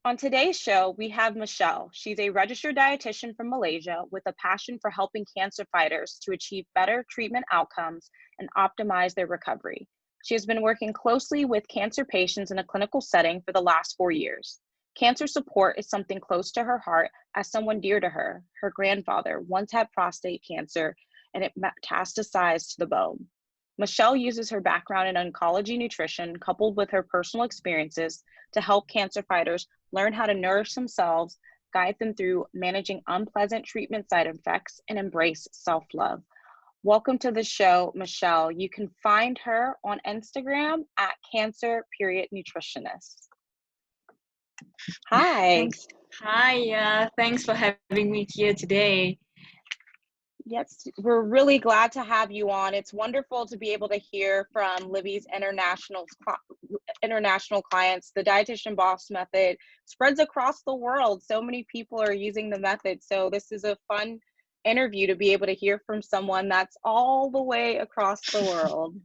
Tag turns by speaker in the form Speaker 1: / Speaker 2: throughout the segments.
Speaker 1: On today's show, we have Michelle. She's a registered dietitian from Malaysia with a passion for helping cancer fighters to achieve better treatment outcomes and optimize their recovery. She has been working closely with cancer patients in a clinical setting for the last 4 years. Cancer support is something close to her heart as someone dear to her. Her grandfather once had prostate cancer and it metastasized to the bone. Michelle uses her background in oncology nutrition coupled with her personal experiences to help cancer fighters learn how to nourish themselves, guide them through managing unpleasant treatment side effects, and embrace self-love. Welcome to the show, Michelle. You can find her on Instagram at cancer.nutritionist. Hi.
Speaker 2: Thanks. Hi, thanks for having me here today.
Speaker 1: Yes, we're really glad to have you on. It's wonderful to be able to hear from Libby's international clients. The Dietitian Boss method spreads across the world. So many people are using the method. So this is a fun interview to be able to hear from someone that's all the way across the world.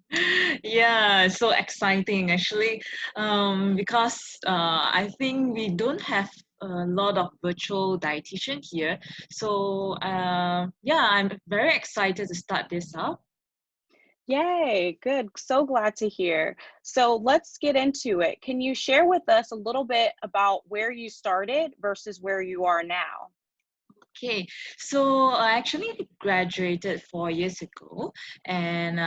Speaker 2: Yeah, so exciting actually, because I think we don't have a lot of virtual dietitian here. So yeah, I'm very excited to start this up.
Speaker 1: Yay, good. So glad to hear. So let's get into it. Can you share with us a little bit about where you started versus where you are now?
Speaker 2: Okay, so I actually graduated 4 years ago, and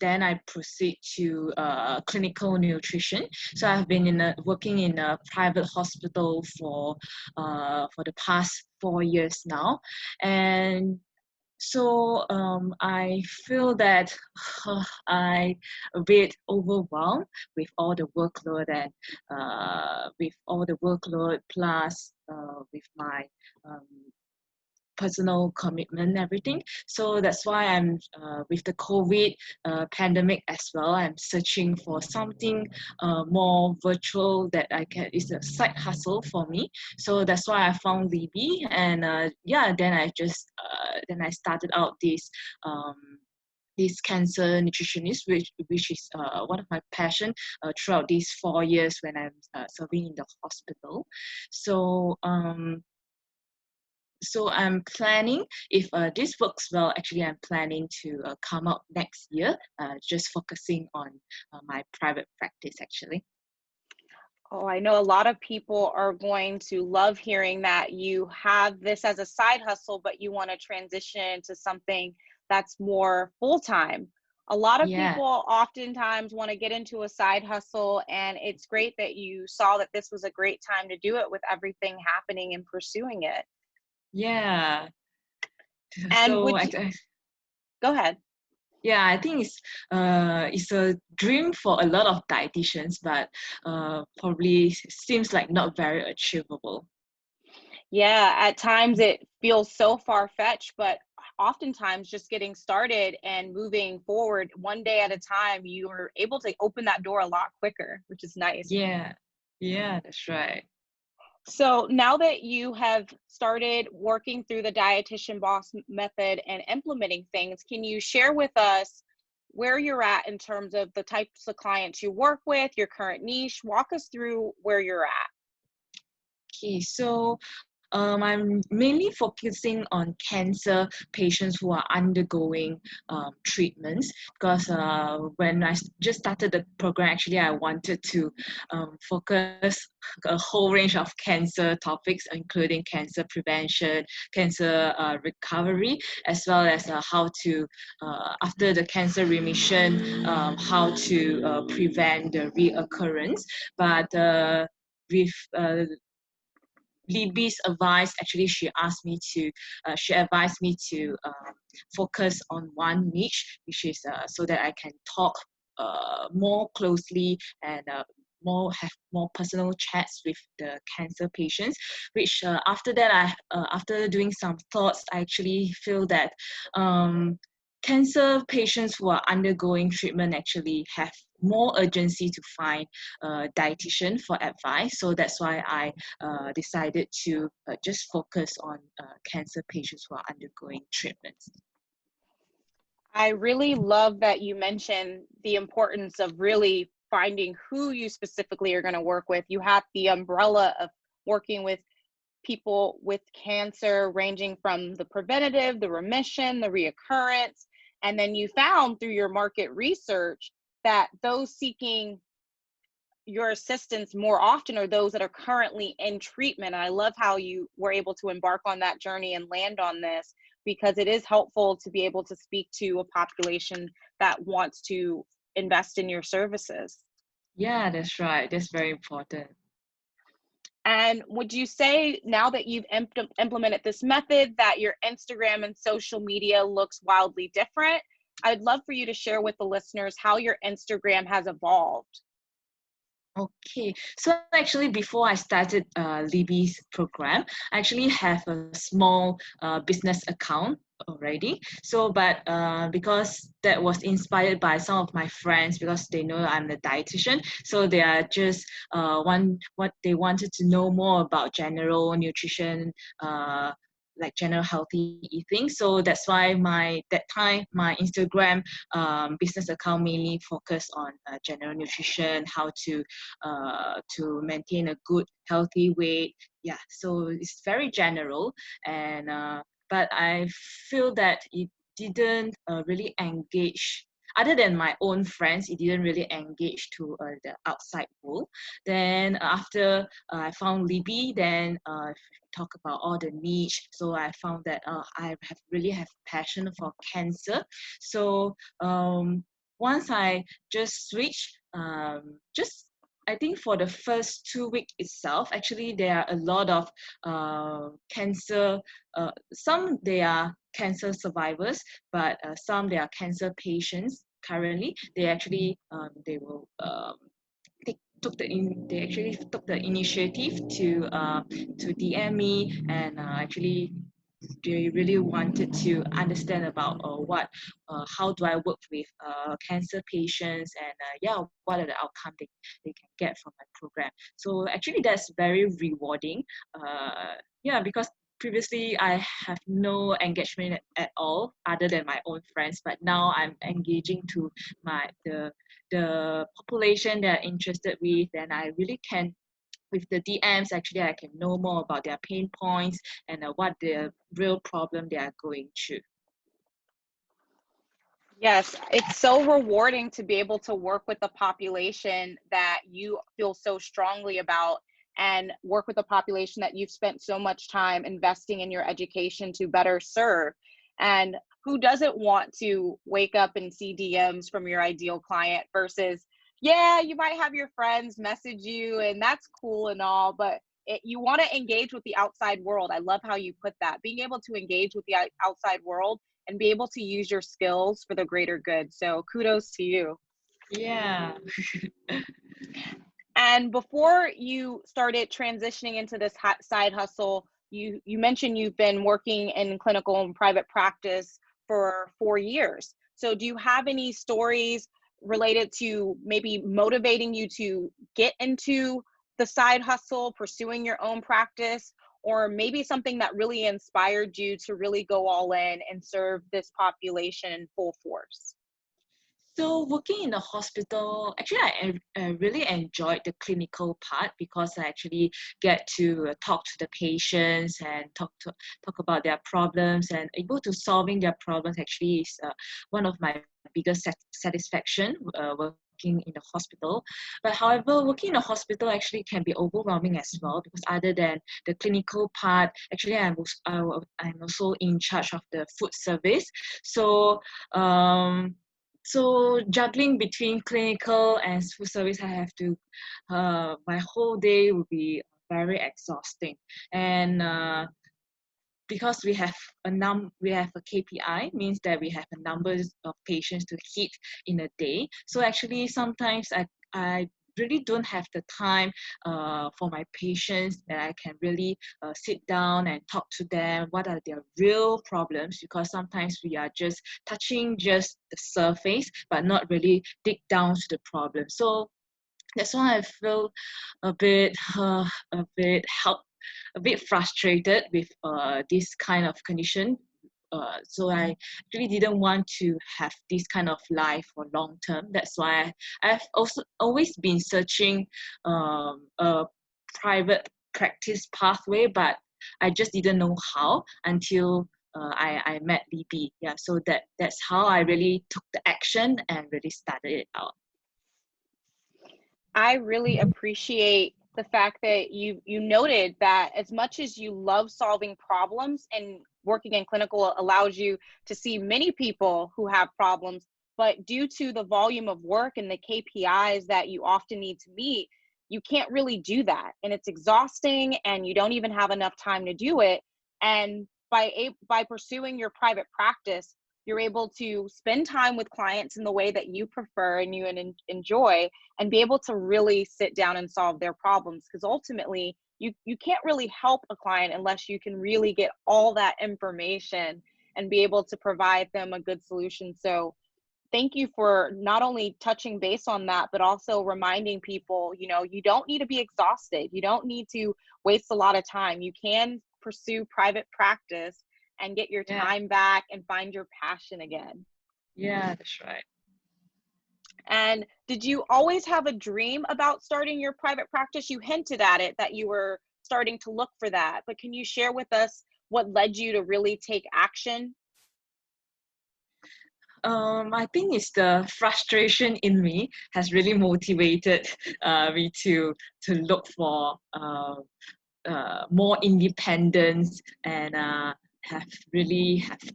Speaker 2: then I proceed to clinical nutrition. So I've been working in a private hospital for the past 4 years now, and so I feel that I a bit overwhelmed with all the workload and plus with my um, personal commitment and everything. So that's why I'm with the COVID pandemic as well. I'm searching for something more virtual that I can. It's a side hustle for me. So that's why I found Libby, and yeah, then I started out this cancer nutritionist, which is one of my passion throughout these 4 years when I'm serving in the hospital. So so I'm planning, if this works well, actually I'm planning to come out next year, just focusing on my private practice actually.
Speaker 1: Oh, I know a lot of people are going to love hearing that you have this as a side hustle, but you want to transition to something that's more full-time. A lot of
Speaker 2: Yeah,
Speaker 1: people oftentimes want to get into a side hustle, and it's great that you saw that this was a great time to do it with everything happening and pursuing it.
Speaker 2: yeah.
Speaker 1: And
Speaker 2: So
Speaker 1: would you go ahead?
Speaker 2: yeah, I think it's a dream for a lot of dietitians, but probably seems like not very achievable.
Speaker 1: Yeah, at times it feels so far-fetched, but oftentimes just getting started and moving forward one day at a time, you are able to open that door a lot quicker, which is nice.
Speaker 2: Yeah, yeah, that's right.
Speaker 1: So now that you have started working through the dietitian boss method and implementing things, can you share with us where you're at in terms of the types of clients you work with, your current niche? Walk us through where you're at.
Speaker 2: Okay, so I'm mainly focusing on cancer patients who are undergoing treatments because when just started the program, actually, I wanted to focus a whole range of cancer topics, including cancer prevention, cancer recovery, as well as how to, after the cancer remission, how to prevent the reoccurrence. But with Libby's advice, actually, she advised me to focus on one niche, which is so that I can talk more closely and have more personal chats with the cancer patients. Which after that, after doing some thoughts, I actually feel that cancer patients who are undergoing treatment actually have more urgency to find a dietitian for advice. So that's why I decided to just focus on cancer patients who are undergoing treatments.
Speaker 1: I really love that you mentioned the importance of really finding who you specifically are going to work with. You have the umbrella of working with people with cancer, ranging from the preventative, the remission, the reoccurrence. And then you found through your market research that those seeking your assistance more often are those that are currently in treatment. And I love how you were able to embark on that journey and land on this, because it is helpful to be able to speak to a population that wants to invest in your services.
Speaker 2: Yeah, that's right. That's very important.
Speaker 1: And would you say, now that you've implemented this method, that your Instagram and social media looks wildly different? I'd love for you to share with the listeners how your Instagram has evolved.
Speaker 2: Okay, so actually before I started Libby's program, I actually have a small business account already. So, but because that was inspired by some of my friends, because they know I'm a dietitian, so they are just what they wanted to know more about general nutrition, like general healthy eating. So that's why my Instagram business account mainly focused on general nutrition, how to maintain a good healthy weight. Yeah, so it's very general, and but I feel that it didn't really engage. Other than my own friends, it didn't really engage to the outside world. Then after I found Libby, then talk about all the niche. So I found that I really have passion for cancer. So once I just switched, just I think for the first 2 weeks itself, actually there are a lot of cancer. Some they are cancer survivors, but some they are cancer patients. Currently, they actually they will they actually took the initiative to DM me, and actually they really wanted to understand about how do I work with cancer patients, and yeah, what are the outcomes they can get from my program. So actually that's very rewarding. Yeah, because previously I have no engagement at all other than my own friends, but now I'm engaging to the population that are interested with, and I really can, with the DMs, actually I can know more about their pain points and what the real problem they are going through.
Speaker 1: Yes, it's so rewarding to be able to work with the population that you feel so strongly about, and work with a population that you've spent so much time investing in your education to better serve. And who doesn't want to wake up and see DMs from your ideal client versus, yeah, you might have your friends message you and that's cool and all, but you want to engage with the outside world. I love how you put that. Being able to engage with the outside world and be able to use your skills for the greater good. So kudos to you.
Speaker 2: Yeah.
Speaker 1: And before you started transitioning into this side hustle, you mentioned you've been working in clinical and private practice for 4 years. So do you have any stories related to maybe motivating you to get into the side hustle, pursuing your own practice, or maybe something that really inspired you to really go all in and serve this population in full force?
Speaker 2: So working in the hospital, actually, I really enjoyed the clinical part, because I actually get to talk to the patients and talk about their problems, and able to solving their problems. Actually, is one of my biggest satisfaction working in the hospital. But however, working in the hospital actually can be overwhelming as well, because other than the clinical part, actually I'm also in charge of the food service. So so juggling between clinical and food service, I have to, my whole day will be very exhausting. And because we have a KPI, means that we have a number of patients to hit in a day. So actually sometimes I really don't have the time for my patients, that I can really sit down and talk to them what are their real problems, because sometimes we are just touching just the surface but not really dig down to the problem. So that's why I feel a bit a bit frustrated with this kind of condition, So I really didn't want to have this kind of life for long term. That's why I've also always been searching a private practice pathway, but I just didn't know how until I met Libby. Yeah, so that's how I really took the action and really started it out.
Speaker 1: I really appreciate the fact that you noted that as much as you love solving problems and working in clinical allows you to see many people who have problems, but due to the volume of work and the KPIs that you often need to meet, you can't really do that. And it's exhausting and you don't even have enough time to do it. And by pursuing your private practice, you're able to spend time with clients in the way that you prefer and you enjoy, and be able to really sit down and solve their problems, because ultimately you can't really help a client unless you can really get all that information and be able to provide them a good solution. So thank you for not only touching base on that, but also reminding people, you know, you don't need to be exhausted, you don't need to waste a lot of time, you can pursue private practice and get your
Speaker 2: Yeah,
Speaker 1: time back and find your passion again.
Speaker 2: yeah, that's right.
Speaker 1: And did you always have a dream about starting your private practice? You hinted at it that you were starting to look for that, but can you share with us what led you to really take action?
Speaker 2: I think it's the frustration in me has really motivated me to look for more independence and have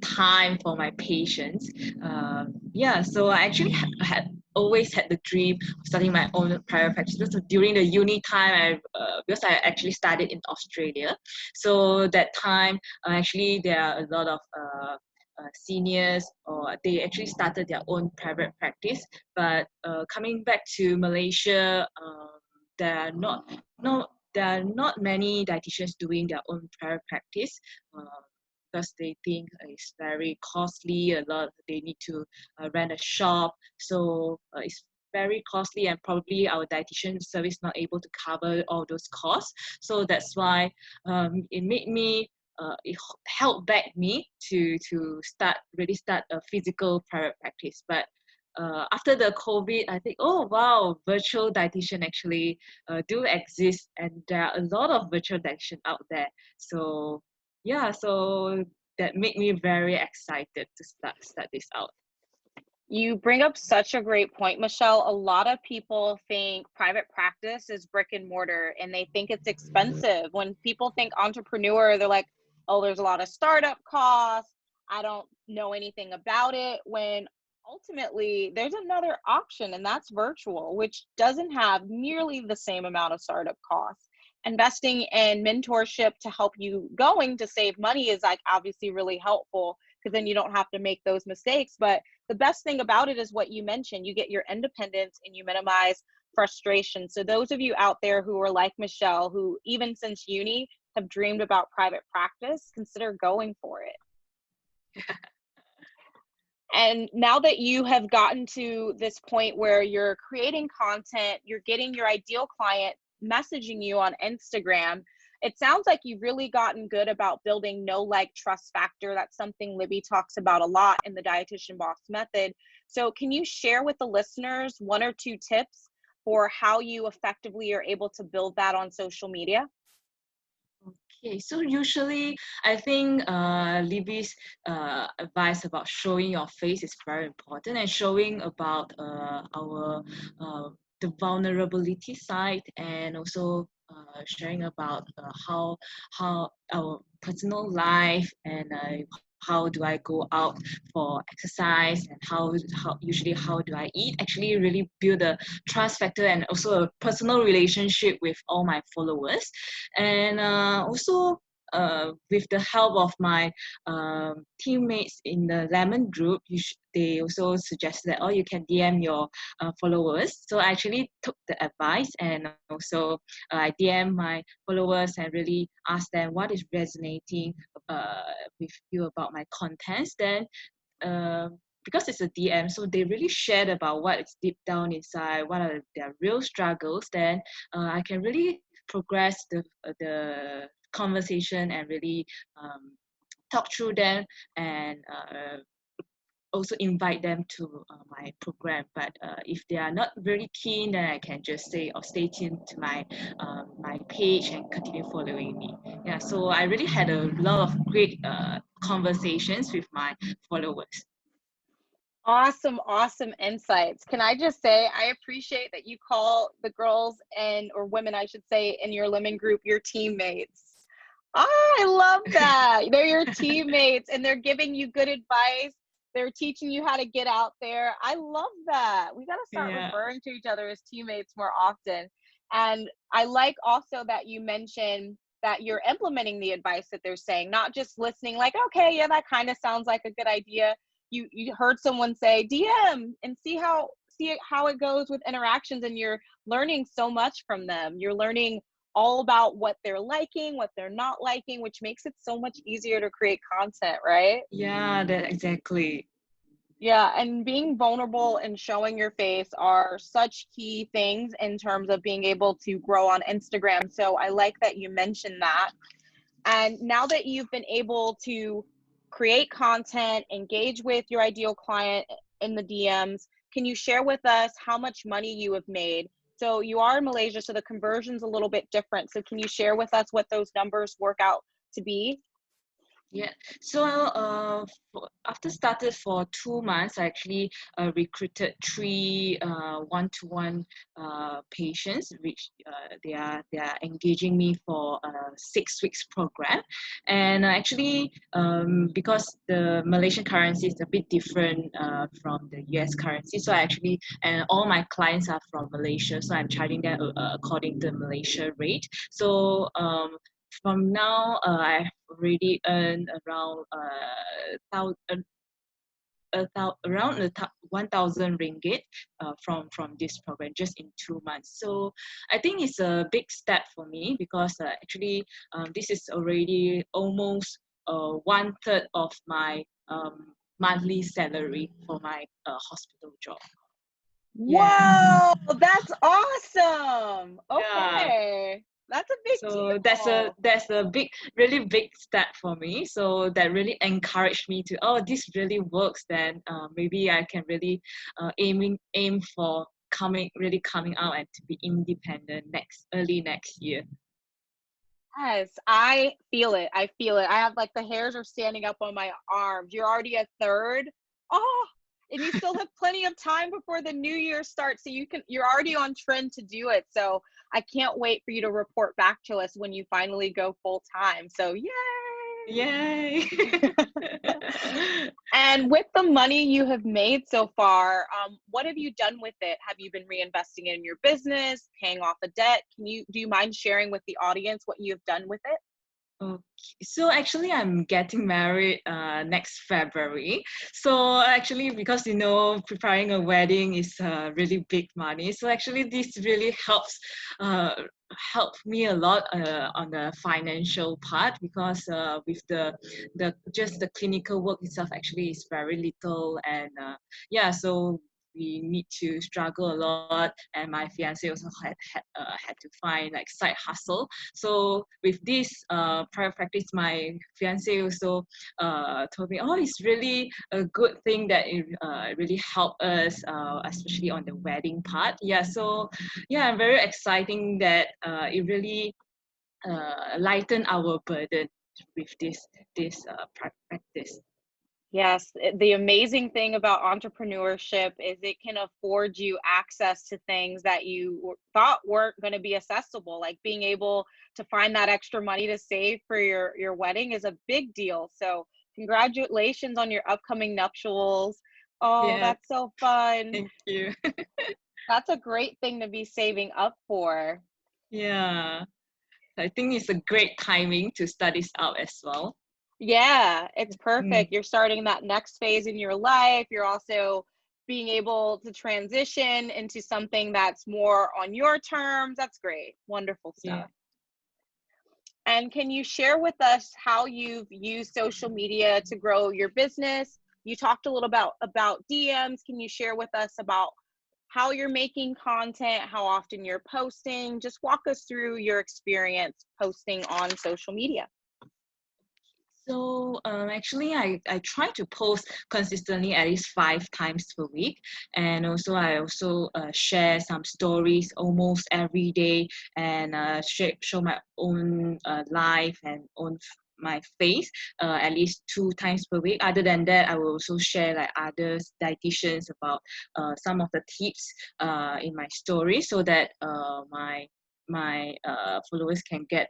Speaker 2: time for my patients. Yeah, so I actually had always had the dream of starting my own private practice. So during the uni time, because I actually studied in Australia, so that time actually there are a lot of seniors, or they actually started their own private practice. But coming back to Malaysia, there are not no there are not many dietitians doing their own private practice, because they think it's very costly. A lot they need to rent a shop, so it's very costly, and probably our dietitian service not able to cover all those costs. So that's why it made me it held back me to start a physical private practice. But after the COVID, I think, oh wow, virtual dietitian actually do exist, and there are a lot of virtual dietitian out there. So yeah, so that made me very excited to start this out.
Speaker 1: You bring up such a great point, Michelle. A lot of people think private practice is brick and mortar and they think it's expensive. When people think entrepreneur, they're like, oh, there's a lot of startup costs. I don't know anything about it. When ultimately there's another option, and that's virtual, which doesn't have nearly the same amount of startup costs. Investing in mentorship to help you going to save money is like obviously really helpful, because then you don't have to make those mistakes. But the best thing about it is what you mentioned, you get your independence and you minimize frustration. So those of you out there who are like Michelle, who even since uni have dreamed about private practice, consider going for it. And now that you have gotten to this point where you're creating content, you're getting your ideal client messaging you on Instagram, it sounds like you've really gotten good about building know, like, trust factor. That's something Libby talks about a lot in the Dietitian Boss Method. So can you share with the listeners one or two tips for how you effectively are able to build that on social media?
Speaker 2: Okay, so usually I think Libby's advice about showing your face is very important, and showing about our the vulnerability side, and also sharing about how our personal life, and how do I go out for exercise, and how do I eat, actually really build a trust factor and also a personal relationship with all my followers. And also with the help of my teammates in the Lemon group, they also suggested that, oh, you can DM your followers. So I actually took the advice, and also I DM my followers and really asked them what is resonating with you about my contents. Then because it's a DM, so they really shared about what is deep down inside, what are their real struggles. Then I can really progress the conversation and really talk through them and also invite them to my program. But if they are not really keen, then I can just say or stay tuned to my page and continue following me. Yeah, so I really had a lot of great conversations with my followers.
Speaker 1: Awesome, awesome insights. Can I just say, I appreciate that you call the girls and, or women, I should say, in your lemon group, your teammates. Oh, I love that. They're your teammates and they're giving you good advice. They're teaching you how to get out there. I love that. We got to start
Speaker 2: Yeah.
Speaker 1: referring to each other as teammates more often. And I like also that you mentioned that you're implementing the advice that they're saying, not just listening like, okay, yeah, that kind of sounds like a good idea. You heard someone say DM and see how it goes with interactions, and you're learning so much from them. You're learning all about what they're liking, what they're not liking, which makes it so much easier to create content, right?
Speaker 2: Yeah, that exactly.
Speaker 1: Yeah, and being vulnerable and showing your face are such key things in terms of being able to grow on Instagram. So I like that you mentioned that. And now that you've been able to create content, engage with your ideal client in the DMs, can you share with us how much money you have made? So you are in Malaysia, so the conversion's a little bit different. So can you share with us what those numbers work out to be?
Speaker 2: Yeah. So after started for 2 months, I actually recruited three one-to-one patients, which they are engaging me for a 6 weeks program. And actually, because the Malaysian currency is a bit different from the US currency, so I actually, and all my clients are from Malaysia, so I'm charging them according to the Malaysia rate. So from now, I've already earned around around 1,000 ringgit from this program just in 2 months. So I think it's a big step for me because actually this is already almost 1/3 of my monthly salary for my hospital job. Yeah.
Speaker 1: Whoa, that's awesome.
Speaker 2: Yeah.
Speaker 1: Okay. That's a big
Speaker 2: So
Speaker 1: deal.
Speaker 2: that's a big, really big step for me. So that really encouraged me to, oh, this really works. Then maybe I can really aim for coming out and to be independent early next year.
Speaker 1: Yes, I feel it. I feel it. I have like the hairs are standing up on my arms. You're already a third. Oh, and you still have plenty of time before the new year starts. So you're already on trend to do it. So I can't wait for you to report back to us when you finally go full time. So
Speaker 2: Yay!
Speaker 1: yay. And with the money you have made so far, what have you done with it? Have you been reinvesting in your business, paying off a debt? Do you mind sharing with the audience what you've done with it?
Speaker 2: Okay. So actually, I'm getting married next February. So actually, because preparing a wedding is really big money. So actually, this really uh, help me a lot on the financial part because with the just the clinical work itself actually is very little, and yeah, so we need to struggle a lot, and my fiance also had to find like side hustle. So with this private practice, my fiance also told me, oh, it's really a good thing that it really helped us, especially on the wedding part. Yeah, so yeah, I'm very exciting that it really lighten our burden with this private practice.
Speaker 1: Yes, the amazing thing about entrepreneurship is it can afford you access to things that you thought weren't going to be accessible. Like being able to find that extra money to save for your wedding is a big deal. So congratulations on your upcoming nuptials. Oh,
Speaker 2: Yeah,
Speaker 1: that's so fun.
Speaker 2: thank you.
Speaker 1: That's a great thing to be saving up for.
Speaker 2: Yeah, I think it's a great timing to start this out as well.
Speaker 1: Yeah, it's
Speaker 2: Mm,
Speaker 1: perfect. You're starting that next phase in your life. You're also being able to transition into something that's more on your terms. That's great. Wonderful
Speaker 2: yeah.
Speaker 1: stuff. And can you share with us how you've used social media to grow your business? You talked a little about DMs. Can you share with us about how you're making content, how often you're posting? Just walk us through your experience posting on social media.
Speaker 2: So actually, I try to post consistently at least 5 times per week, and also I also share some stories almost every day, and show my own life and my face at least 2 times per week. Other than that, I will also share like other dietitians about some of the tips in my story, so that my followers can get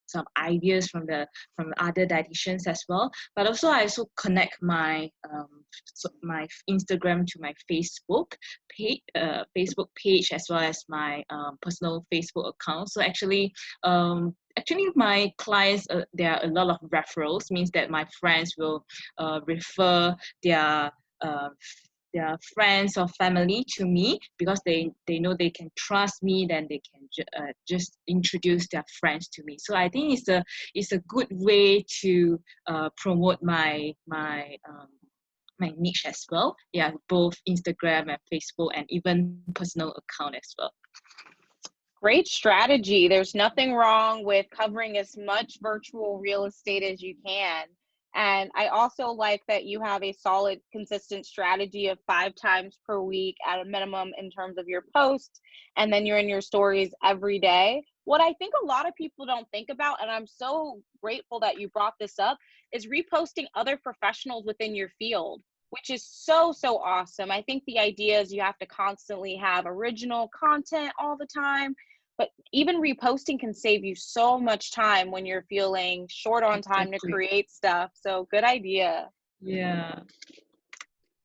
Speaker 2: some ideas from other dietitians as well. But also I also connect my Instagram to my Facebook page, as well as my personal Facebook account. So actually my clients, there are a lot of referrals, means that my friends will refer their uh, their friends or family to me, because they know they can trust me, then they can just introduce their friends to me. So I think it's a good way to promote my niche as well. Yeah, both Instagram and Facebook, and even personal account as well.
Speaker 1: Great strategy. There's nothing wrong with covering as much virtual real estate as you can. And I also like that you have a solid, consistent strategy of 5 times per week at a minimum in terms of your posts. And then you're in your stories every day. What I think a lot of people don't think about, and I'm so grateful that you brought this up, is reposting other professionals within your field, which is so, so awesome. I think the idea is you have to constantly have original content all the time, but even reposting can save you so much time when you're feeling short on time to
Speaker 2: Exactly.
Speaker 1: create stuff. So good idea.
Speaker 2: Yeah.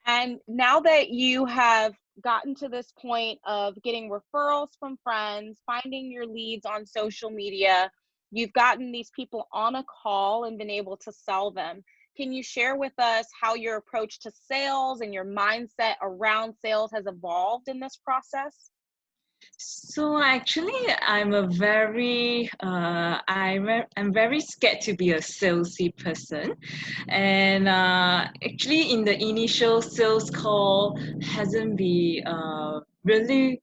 Speaker 1: And now that you have gotten to this point of getting referrals from friends, finding your leads on social media, you've gotten these people on a call and been able to sell them. Can you share with us how your approach to sales and your mindset around sales has evolved in this process?
Speaker 2: So actually, I'm very scared to be a salesy person, and actually, in the initial sales call, hasn't been really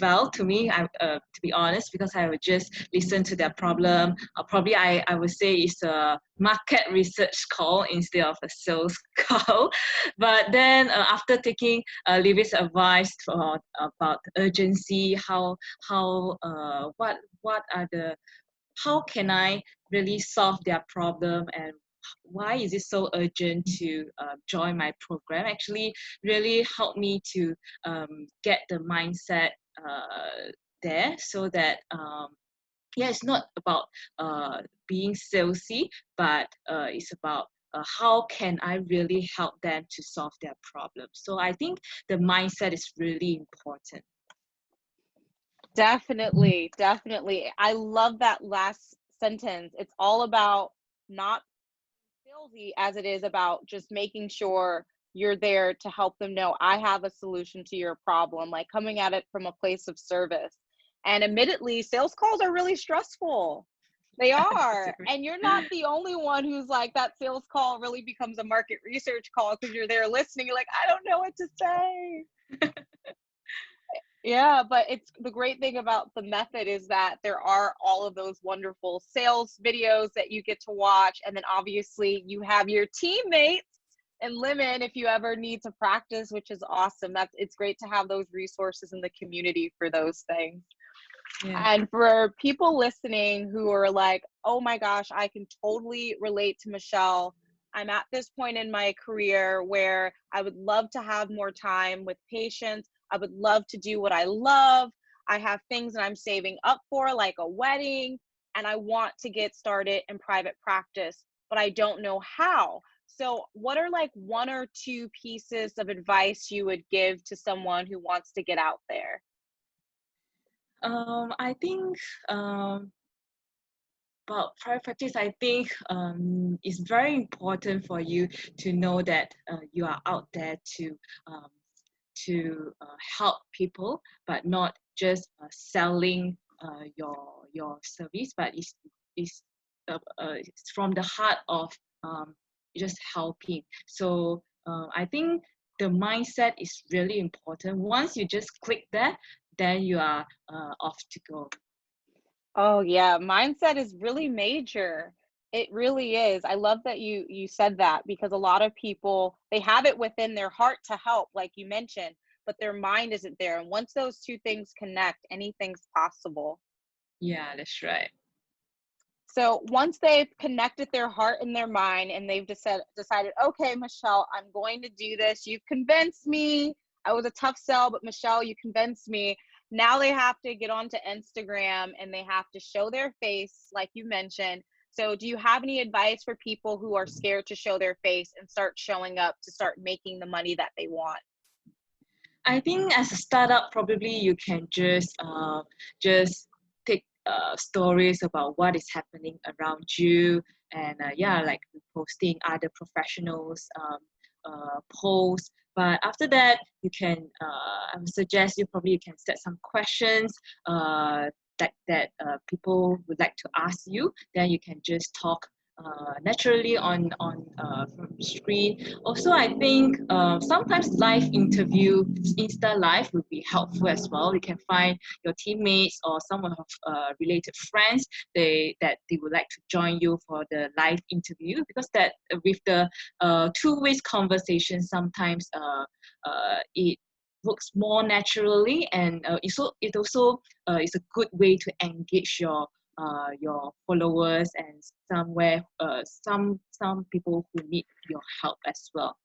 Speaker 2: well to me. To be honest, because I would just listen to their problem. Probably I would say it's a market research call instead of a sales call. But then after taking Livy's advice about urgency, what are the how can I really solve their problem, and why is it so urgent to join my program, actually really helped me to get the mindset there, so that yeah, it's not about being salesy, but it's about how can I really help them to solve their problem. So I think the mindset is really important.
Speaker 1: Definitely, definitely. I love that last sentence. It's all about not salesy as it is about just making sure you're there to help them know I have a solution to your problem, like coming at it from a place of service. And admittedly, sales calls are really stressful. They are. And you're not the only one who's like that sales call really becomes a market research call because you're there listening. You're like, I don't know what to say. Yeah, but it's the great thing about the method is that there are all of those wonderful sales videos that you get to watch. And then obviously you have your teammates and Lemon if you ever need to practice, which is awesome. It's great to have those resources in the community for those things.
Speaker 2: Yeah.
Speaker 1: And for people listening who are like, oh my gosh, I can totally relate to Michelle. I'm at this point in my career where I would love to have more time with patients. I would love to do what I love. I have things that I'm saving up for, like a wedding, and I want to get started in private practice, but I don't know how. So, what are like one or two pieces of advice you would give to someone who wants to get out there?
Speaker 2: I think about private practice, I think it's very important for you to know that you are out there um, to help people, but not just selling your service, but it's from the heart of um, just helping. So I think the mindset is really important. Once you just click there, then you are off to go.
Speaker 1: Oh, yeah. Mindset is really major. It really is. I love that you said that, because a lot of people, they have it within their heart to help, like you mentioned, but their mind isn't there. And once those two things connect, anything's possible.
Speaker 2: Yeah, that's right.
Speaker 1: So once they've connected their heart and their mind and they've decided, okay, Michelle, I'm going to do this. You've convinced me. I was a tough sell, but Michelle, you convinced me. Now they have to get onto Instagram and they have to show their face, like you mentioned. So do you have any advice for people who are scared to show their face and start showing up to start making the money that they want?
Speaker 2: I think as a startup, probably you can just take stories about what is happening around you, and yeah, like posting other professionals posts. But after that, you can I would suggest you can set some questions that people would like to ask you. Then you can just talk naturally on from screen. Also, I think sometimes live interview, Insta live would be helpful as well. You can find your teammates or some of related friends they would like to join you for the live interview, because that with the two-way conversation sometimes it works more naturally, and it also is a good way to engage your followers and some people who need your help as well.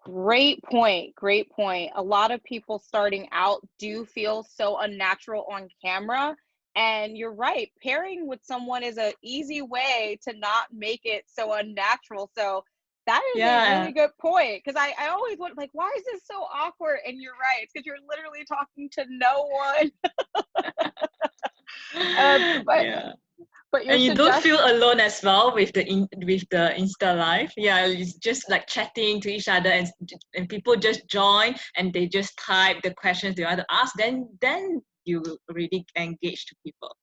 Speaker 1: Great point. Great point. A lot of people starting out do feel so unnatural on camera. And you're right. Pairing with someone is an easy way to not make it so unnatural. So that is a
Speaker 2: Yeah,
Speaker 1: really good point. Because I always wonder, like, why is this so awkward? And you're right. It's because you're literally talking to no one. Uh, but
Speaker 2: yeah.
Speaker 1: but your
Speaker 2: And you don't
Speaker 1: suggestion.
Speaker 2: feel alone as well with the Insta live. Yeah, it's just like chatting to each other, and people just join and they just type the questions they want to ask. Then you really engage to people.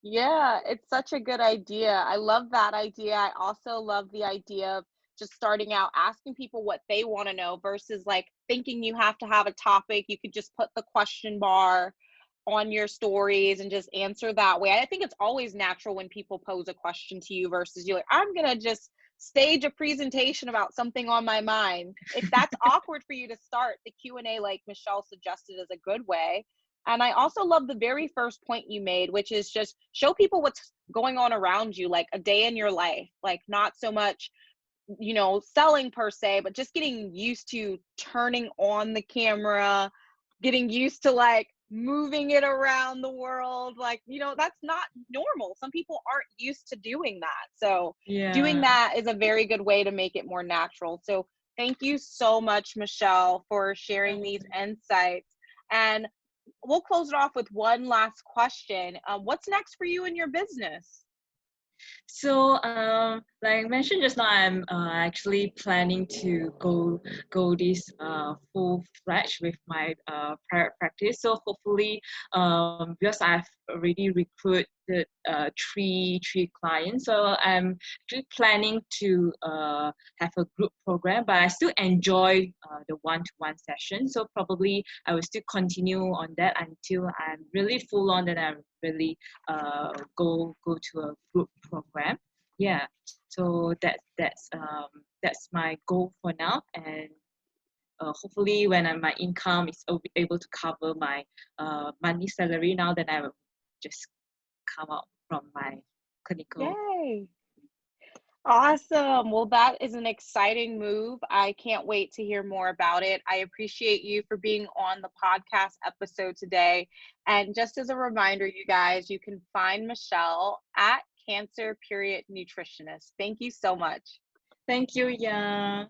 Speaker 1: Yeah, it's such a good idea. I love that idea. I also love the idea of just starting out asking people what they want to know versus like thinking you have to have a topic. You could just put the question bar on your stories and just answer that way. I think it's always natural when people pose a question to you versus you're like, I'm going to just stage a presentation about something on my mind. If that's awkward for you to start, the Q&A like Michelle suggested is a good way. And I also love the very first point you made, which is just show people what's going on around you, like a day in your life, like not so much, selling per se, but just getting used to turning on the camera, getting used to like moving it around the world. Like, that's not normal. Some people aren't used to doing that. So doing
Speaker 2: Yeah.
Speaker 1: that is a very good way to make it more natural. So thank you so much, Michelle, for sharing these insights. And we'll close it off with one last question. What's next for you in your business?
Speaker 2: So, like I mentioned just now, I'm actually planning to go this full fledged with my private practice. So hopefully, because I've already recruited three clients, so I'm actually planning to have a group program. But I still enjoy the one-to-one session. So probably I will still continue on that until I'm really full on. That I'm really go to a group program. Yeah, so that's my goal for now, and hopefully when my income is able to cover my monthly salary, now that I will just come out from my clinical.
Speaker 1: Yay. Awesome. Well, that is an exciting move. I can't wait to hear more about it. I appreciate you for being on the podcast episode today. And just as a reminder, you guys, you can find Michelle at Cancer Period Nutritionist. Thank you so much.
Speaker 2: Thank you, yeah.